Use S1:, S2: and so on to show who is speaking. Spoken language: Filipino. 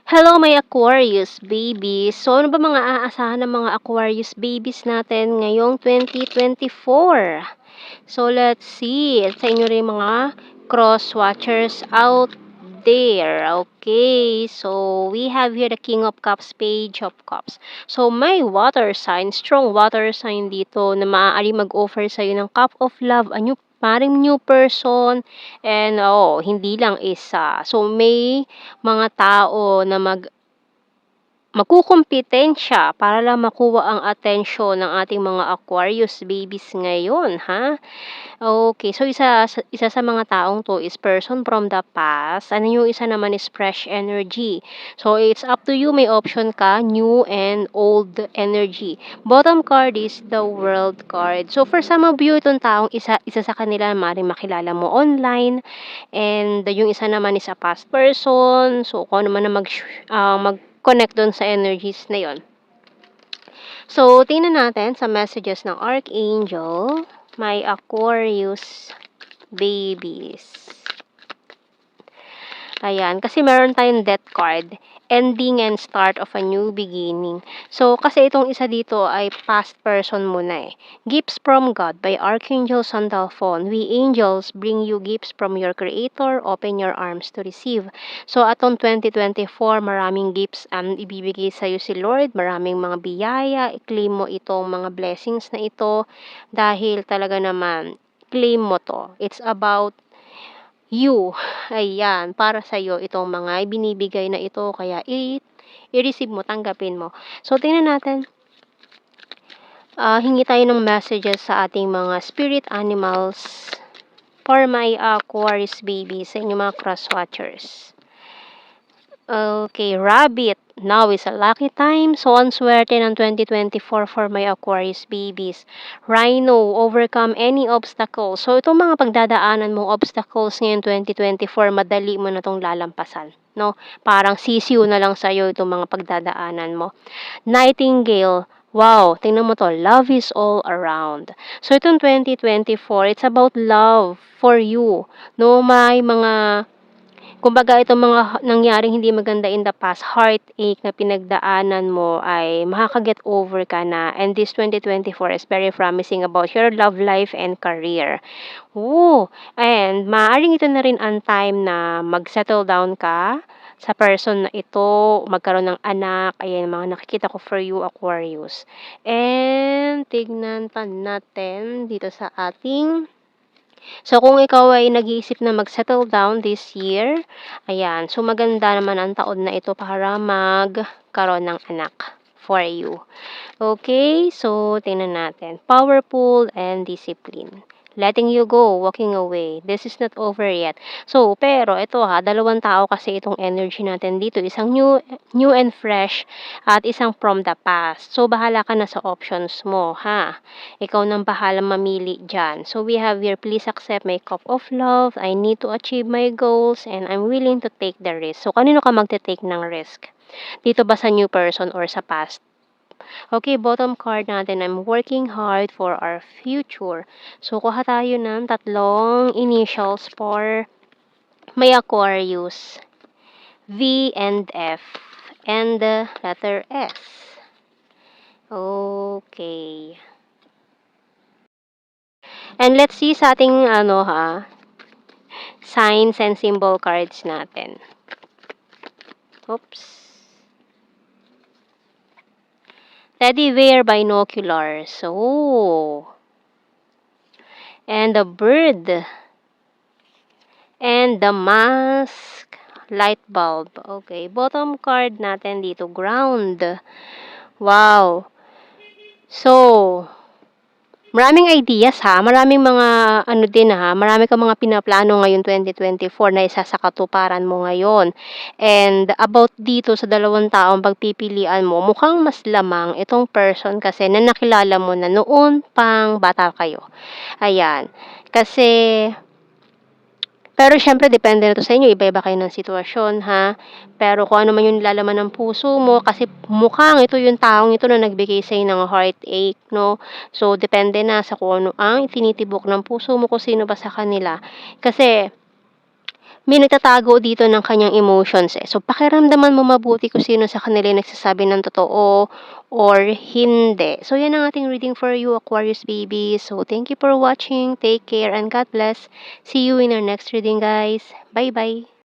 S1: Hello, my Aquarius babies. So, ano ba mga aasahan ng mga Aquarius babies natin ngayong 2024? So, let's see. Sa inyo rin mga cross watchers out there. Okay. So, we have here the King of Cups, Page of Cups. So, may water sign, strong water sign dito na maaari mag-offer sa'yo ng cup of love, a new paring new person, and hindi lang isa. So, may mga tao na magkukumpitensya para lang makuha ang atensyon ng ating mga Aquarius babies ngayon, ha? Okay, so isa sa mga taong 'to is person from the past, ano yung isa naman is fresh energy. So, it's up to you, may option ka, new and old energy. Bottom card is the World card. So, for some of you, itong taong isa sa kanila maaaring makilala mo online, and yung isa naman is a past person. So, kung ano man ang mag-connect dun sa energies na yon. So, tingnan natin sa messages ng Archangel, my Aquarius babies. Ayan, kasi meron tayong death card, ending and start of a new beginning. So, kasi itong isa dito ay past person muna eh. Gifts from God by Archangel Sandalphon. We angels bring you gifts from your Creator. Open your arms to receive. So, atong 2024, maraming gifts ang ibibigay sa iyo si Lord. Maraming mga biyaya. I-claim mo itong mga blessings na ito dahil talaga naman, claim mo to. It's about you. Ayan, para sa iyo itong mga ibinibigay na ito, kaya i-receive mo, tanggapin mo. So, tingnan natin. Hingi tayo ng messages sa ating mga spirit animals for my Aquarius babies, sa inyong mga cross watchers. Okay, rabbit. Now is a lucky time. So, ang swerte ng 2024 for my Aquarius babies. Rhino, overcome any obstacles. So, itong mga pagdadaanan mong obstacles ngayon 2024, madali mo na itong lalampasan. No? Parang sisiw na lang sa'yo itong mga pagdadaanan mo. Nightingale, wow, tingnan mo to, love is all around. So, itong 2024, it's about love for you. No, may mga kumbaga itong mga nangyaring hindi maganda in the past, heartache na pinagdaanan mo ay makaka-get over ka na, and this 2024 is very promising about your love life and career. And maaaring ito na rin ang time na mag-settle down ka sa person na ito, magkaroon ng anak. Ayan, mga nakikita ko for you, Aquarius. And tignan pa natin dito sa ating. So, kung ikaw ay nag-iisip na mag-settle down this year, ayan, so maganda naman ang taon na ito para magkaroon ng anak for you. Okay, so tingnan natin. Powerful and discipline. Letting you go, walking away. This is not over yet. So, pero ito dalawang tao kasi itong energy natin dito. Isang new and fresh at isang from the past. So, bahala ka na sa options mo, ha? Ikaw nang bahala mamili dyan. So, we have here, please accept my cup of love. I need to achieve my goals and I'm willing to take the risk. So, kanino ka magte-take ng risk? Dito ba sa new person or sa past? Okay, bottom card natin, I'm working hard for our future. So, kuha tayo ng tatlong initials for may Aquarius. V and F. And the letter S. Okay. And let's see sa ating signs and symbol cards natin. Oops. Teddy bear binoculars. And the bird. And the mask. Light bulb. Okay. Bottom card natin dito. Ground. Wow. So, maraming ideas ha. Maraming mga marami kang mga pinaplano ngayon 2024 na isa sa katuparan mo ngayon. And about dito sa dalawang taong pagpipilian mo, mukhang mas lamang itong person kasi na nakilala mo na noon pang bata kayo. Ayan. Kasi pero syempre depende na to sa inyo, iba-iba kayo ng sitwasyon, ha. Pero kung ano man yung nilalaman ng puso mo, kasi mukhang ito yung taong ito na nagbigay sa'yo ng heartache, no. So, depende na sa kung ano ang tinitibok ng puso mo, kung sino ba sa kanila. Kasi may nagtatago dito ng kanyang emotions, eh. So, pakiramdaman mo mabuti kung sino sa kanila yung nagsasabi ng totoo or hindi. So, yan ang ating reading for you, Aquarius baby. So, thank you for watching. Take care and God bless. See you in our next reading, guys. Bye-bye.